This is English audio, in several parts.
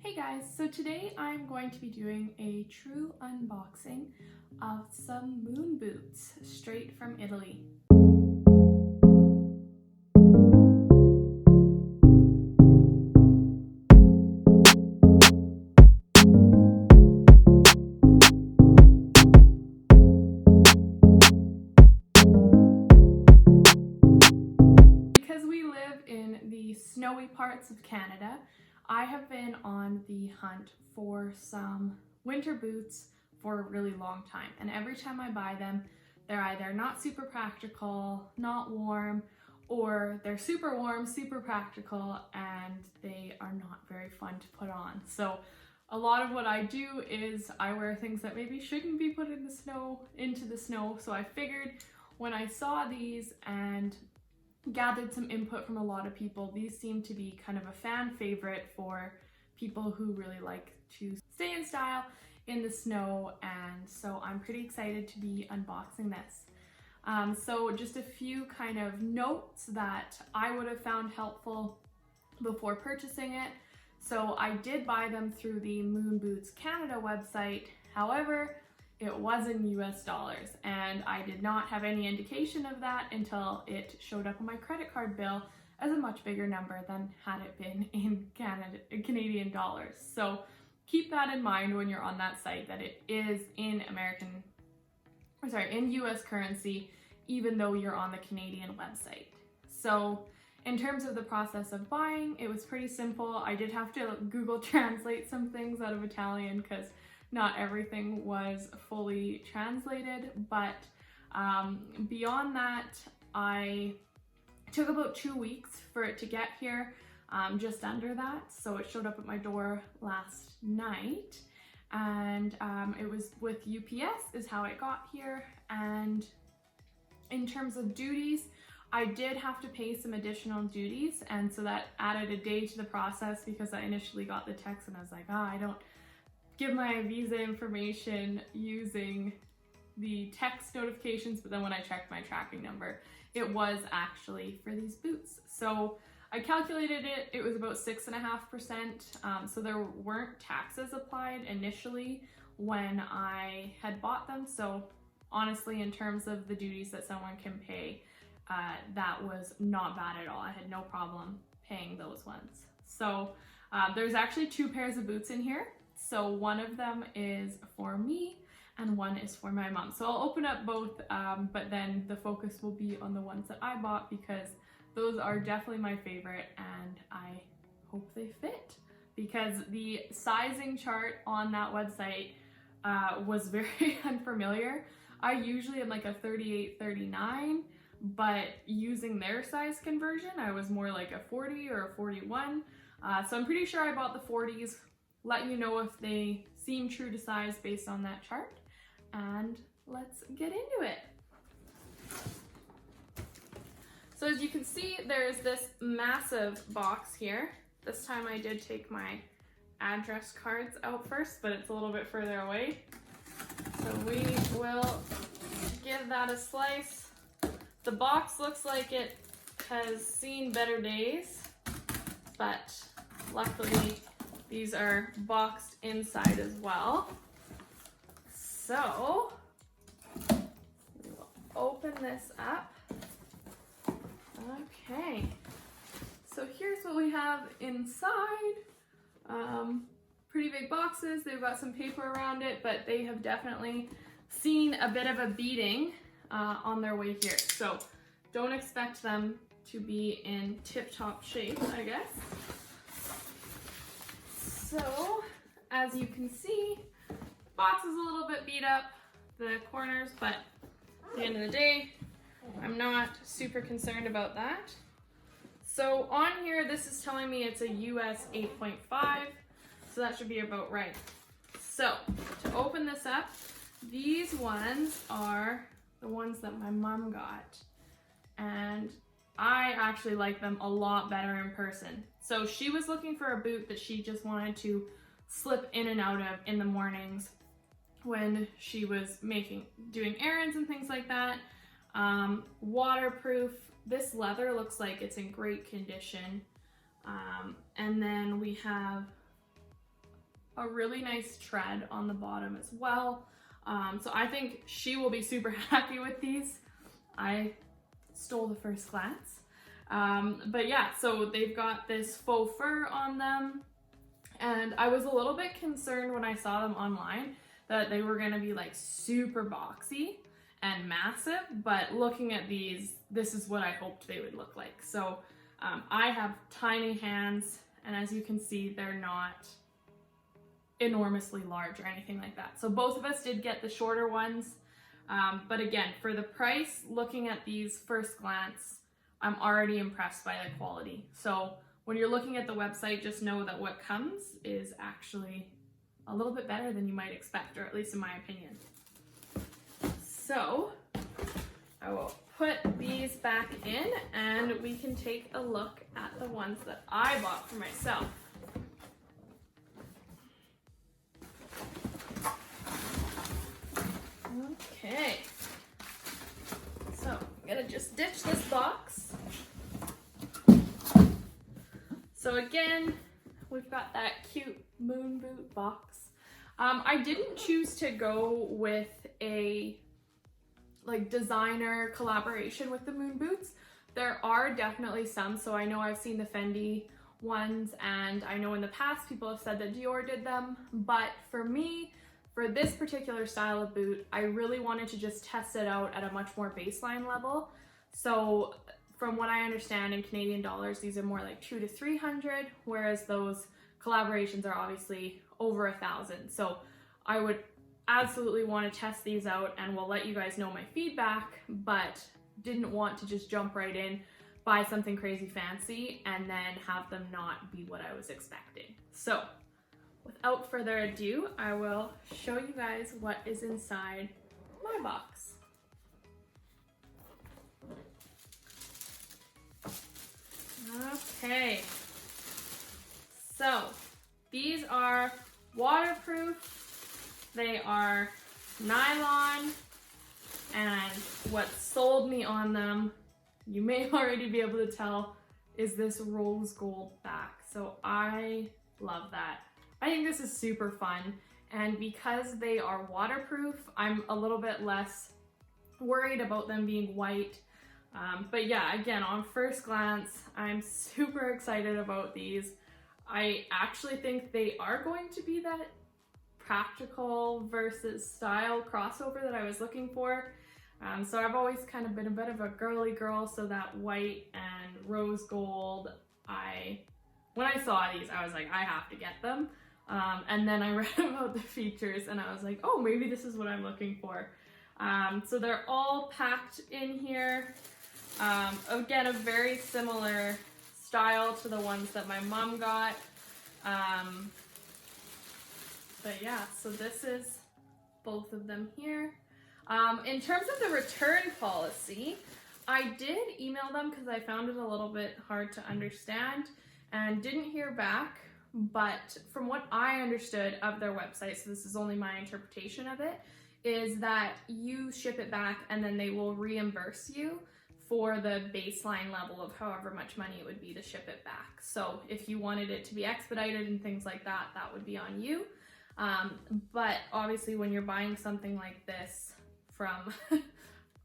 Hey guys, so today I'm going to be doing a true unboxing of some moon boots straight from Italy. Because we live in the snowy parts of Canada, I have been on the hunt for some winter boots for a really long time, and every time I buy them, they're either not super practical, not warm, or they're super warm, super practical, and they are not very fun to put on. So a lot of what I do is I wear things that maybe shouldn't be put in the snow, into the snow. So I figured when I saw these and gathered some input from a lot of people, these seem to be kind of a fan favorite for people who really like to stay in style in the snow, and so I'm pretty excited to be unboxing this. So just a few kind of notes that I would have found helpful before purchasing it. So I did buy them through the Moon Boots Canada website, however, it was in US dollars, and I did not have any indication of that until it showed up on my credit card bill as a much bigger number than had it been in Canadian dollars. So keep that in mind when you're on that site, that it is in in US currency, even though you're on the Canadian website. So in terms of the process of buying, it was pretty simple. I did have to Google translate some things out of Italian because not everything was fully translated, but beyond that, I took about 2 weeks for it to get here, just under that. So it showed up at my door last night, and it was with UPS is how it got here. And in terms of duties, I did have to pay some additional duties, and so that added a day to the process because I initially got the text and I was like, I don't give my visa information using the text notifications, but then when I checked my tracking number, it was actually for these boots. So I calculated it, it was about 6.5%, so there weren't taxes applied initially when I had bought them. So honestly, in terms of the duties that someone can pay, that was not bad at all. I had no problem paying those ones. So there's actually 2 pairs of boots in here. So one of them is for me and one is for my mom. So I'll open up both, but then the focus will be on the ones that I bought because those are definitely my favorite, and I hope they fit, because the sizing chart on that website was very unfamiliar. I usually am like a 38, 39, but using their size conversion, I was more like a 40 or a 41. So I'm pretty sure I bought the 40s. Let you know if they seem true to size based on that chart, and let's get into it. So as you can see, there's this massive box here. This time I did take my address cards out first, but it's a little bit further away. So we will give that a slice. The box looks like it has seen better days, but luckily these are boxed inside as well. So we will open this up. Okay, so here's what we have inside. Pretty big boxes. They've got some paper around it, but they have definitely seen a bit of a beating on their way here. So don't expect them to be in tip-top shape, I guess. So, as you can see, box is a little bit beat up, the corners, but at the end of the day, I'm not super concerned about that. So on here, this is telling me it's a US 8.5, so that should be about right. So, to open this up, these ones are the ones that my mom got, and I actually like them a lot better in person. So she was looking for a boot that she just wanted to slip in and out of in the mornings when she was doing errands and things like that. Waterproof. This leather looks like it's in great condition. And then we have a really nice tread on the bottom as well. So I think she will be super happy with these. I stole the first glance. But yeah, so they've got this faux fur on them. And I was a little bit concerned when I saw them online that they were gonna be like super boxy and massive, but looking at these, this is what I hoped they would look like. So I have tiny hands, and as you can see, they're not enormously large or anything like that. So both of us did get the shorter ones, but again, for the price, looking at these first glance, I'm already impressed by the quality. So when you're looking at the website, just know that what comes is actually a little bit better than you might expect, or at least in my opinion. So I will put these back in and we can take a look at the ones that I bought for myself. Okay, so I'm gonna just ditch this box. So again, we've got that cute moon boot box. I didn't choose to go with a like designer collaboration with the moon boots. There are definitely some, so I know I've seen the Fendi ones, and I know in the past people have said that Dior did them, but for me, for this particular style of boot, I really wanted to just test it out at a much more baseline level. So from what I understand in Canadian dollars, these are more like 200 to 300, whereas those collaborations are obviously over 1,000. So I would absolutely want to test these out and will let you guys know my feedback, but didn't want to just jump right in, buy something crazy fancy, and then have them not be what I was expecting. So without further ado, I will show you guys what is inside my box. Okay, so these are waterproof, they are nylon, and what sold me on them, you may already be able to tell, is this rose gold back. So I love that. I think this is super fun, and because they are waterproof, I'm a little bit less worried about them being white. But yeah, again, on first glance, I'm super excited about these. I actually think they are going to be that practical versus style crossover that I was looking for. So I've always kind of been a bit of a girly girl, so that white and rose gold, when I saw these, I was like, I have to get them. And then I read about the features and I was like, oh, maybe this is what I'm looking for. So they're all packed in here. Again, a very similar style to the ones that my mom got. But yeah, so this is both of them here. In terms of the return policy, I did email them because I found it a little bit hard to understand and didn't hear back. But from what I understood of their website, so this is only my interpretation of it, is that you ship it back and then they will reimburse you for the baseline level of however much money it would be to ship it back. So if you wanted it to be expedited and things like that, that would be on you. But obviously when you're buying something like this from,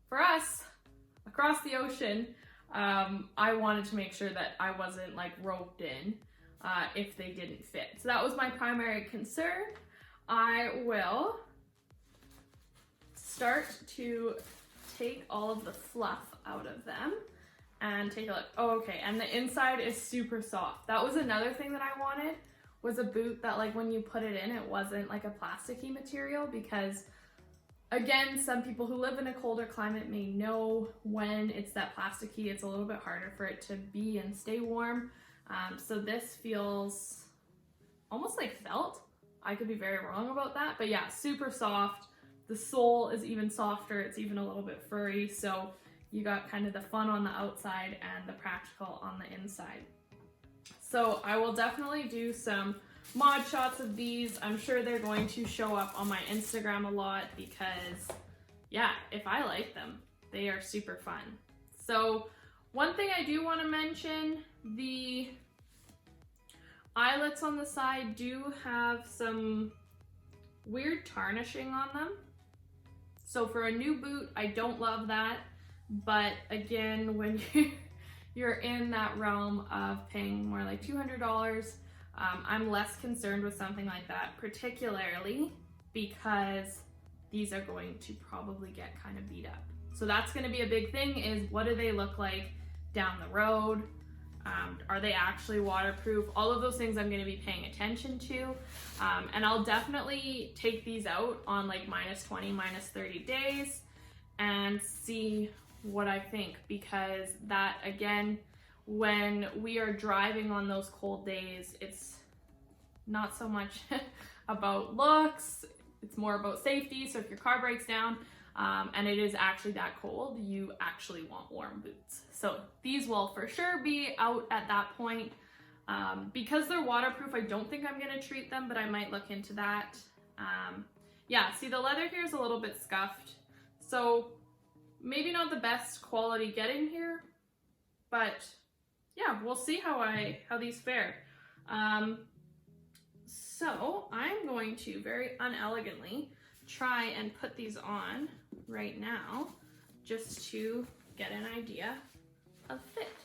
for us, across the ocean, I wanted to make sure that I wasn't like roped in if they didn't fit. So that was my primary concern. I will start to take all of the fluff out of them and take a look. Oh, okay, and the inside is super soft. That was another thing that I wanted, was a boot that like when you put it in, it wasn't like a plasticky material, because again, some people who live in a colder climate may know when it's that plasticky, it's a little bit harder for it to be and stay warm. So this feels almost like felt. I could be very wrong about that, but yeah, super soft. The sole is even softer, it's even a little bit furry, so you got kind of the fun on the outside and the practical on the inside. So I will definitely do some mod shots of these. I'm sure they're going to show up on my Instagram a lot because, yeah, if I like them, they are super fun. So one thing I do want to mention, eyelets on the side do have some weird tarnishing on them. So for a new boot, I don't love that. But again, when you're in that realm of paying more like $200, I'm less concerned with something like that, particularly because these are going to probably get kind of beat up. So that's going to be a big thing, is what do they look like down the road? Are they actually waterproof? All of those things I'm going to be paying attention to. And I'll definitely take these out on like -20, -30 days and see what I think, because that, again, when we are driving on those cold days, it's not so much about looks, it's more about safety. So if your car breaks down and it is actually that cold, you actually want warm boots. So these will for sure be out at that point. Because they're waterproof, I don't think I'm gonna treat them, but I might look into that. Yeah, see, the leather here is a little bit scuffed. So maybe not the best quality getting here, but yeah, we'll see how these fare. So I'm going to very unelegantly try and put these on right now, just to get an idea of fit.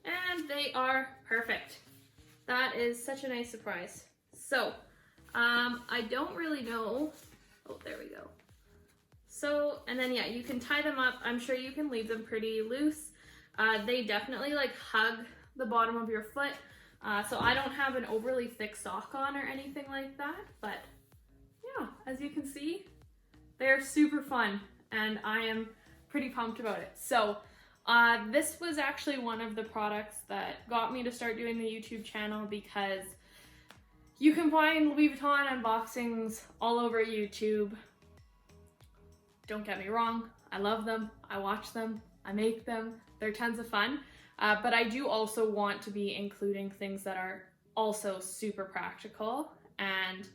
And they are perfect. That is such a nice surprise. So I don't really know. Oh, there we go. So, and then yeah, you can tie them up. I'm sure you can leave them pretty loose. They definitely like hug the bottom of your foot. So I don't have an overly thick sock on or anything like that, but yeah, as you can see, they're super fun and I am pretty pumped about it. So this was actually one of the products that got me to start doing the YouTube channel, because you can find Louis Vuitton unboxings all over YouTube. Don't get me wrong, I love them, I watch them, I make them, they're tons of fun. But I do also want to be including things that are also super practical and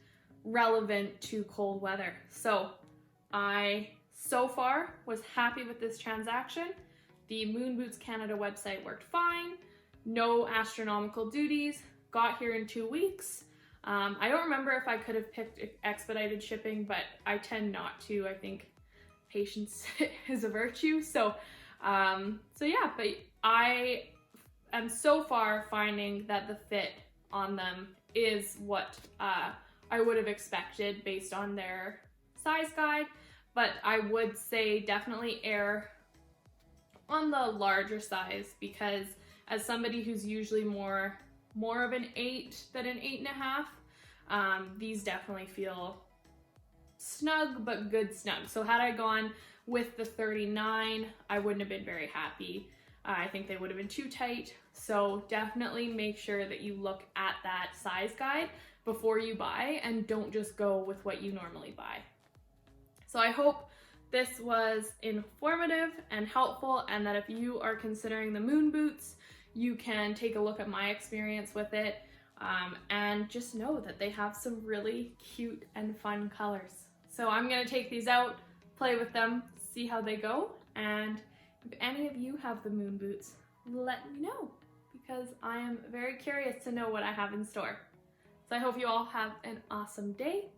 relevant to cold weather. So I, so far, was happy with this transaction. The Moon Boots Canada website worked fine, no astronomical duties, got here in 2 weeks. I don't remember if I could have picked expedited shipping, but I tend not to. I think patience is a virtue. So yeah, but I am so far finding that the fit on them is what I would have expected based on their size guide, but I would say definitely err on the larger size, because as somebody who's usually more of an 8 than an 8.5, these definitely feel snug, but good snug. So had I gone with the 39, I wouldn't have been very happy. I think they would have been too tight. So definitely make sure that you look at that size guide before you buy, and don't just go with what you normally buy. So I hope this was informative and helpful, and that if you are considering the Moon Boots, you can take a look at my experience with it, and just know that they have some really cute and fun colors. So I'm gonna take these out, play with them, see how they go, and if any of you have the Moon Boots, let me know, because I am very curious to know what I have in store. So I hope you all have an awesome day,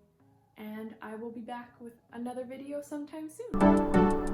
and I will be back with another video sometime soon.